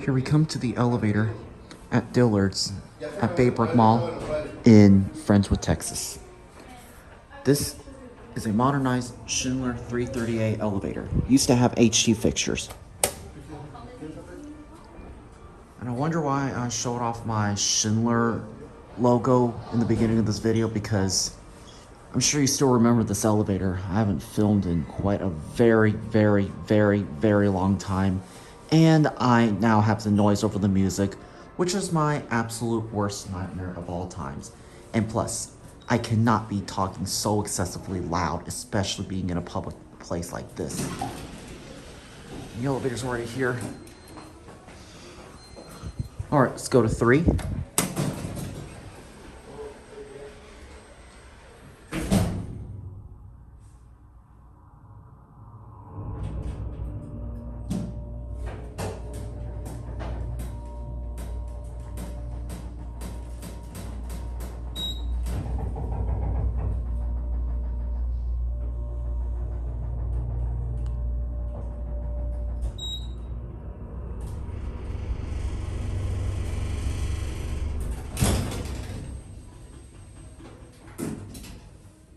Here we come to the elevator at Dillard's at Baybrook Mall in Friendswood, Texas. This is a modernized Schindler 330A elevator. Used to have HT fixtures. And I wonder why I showed off my Schindler logo in the beginning of this video, because I'm sure you still remember this elevator. I haven't filmed in quite a very long time. And I now have the noise over the music, which is my absolute worst nightmare of all times. And plus, I cannot be talking so excessively loud, especially being in a public place like this. The elevator's already here. All right, let's go to 3.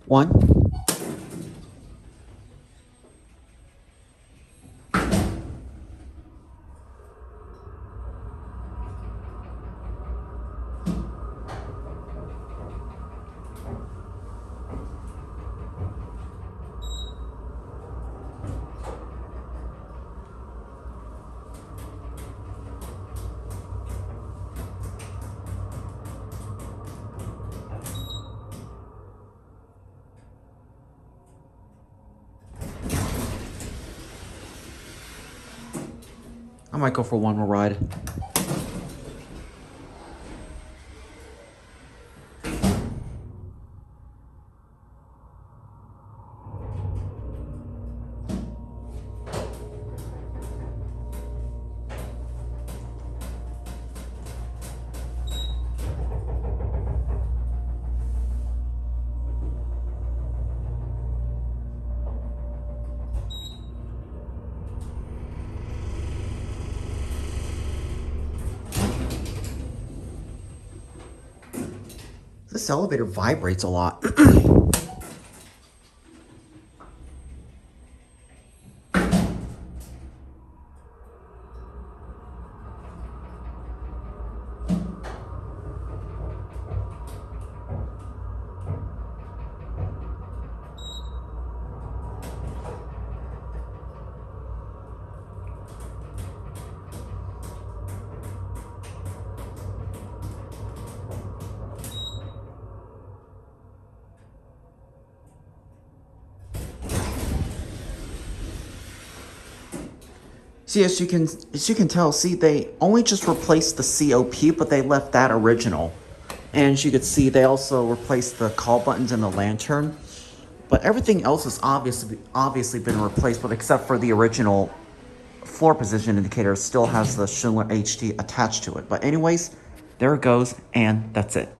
One. I might go for one more ride. This elevator vibrates a lot. See, as you can tell, see, they only just replaced the COP, but they left that original. And as you can see, they also replaced the call buttons and the lantern. But everything else has obviously been replaced, but except for the original floor position indicator, still has the Schindler HT attached to it. But anyways, there it goes, and that's it.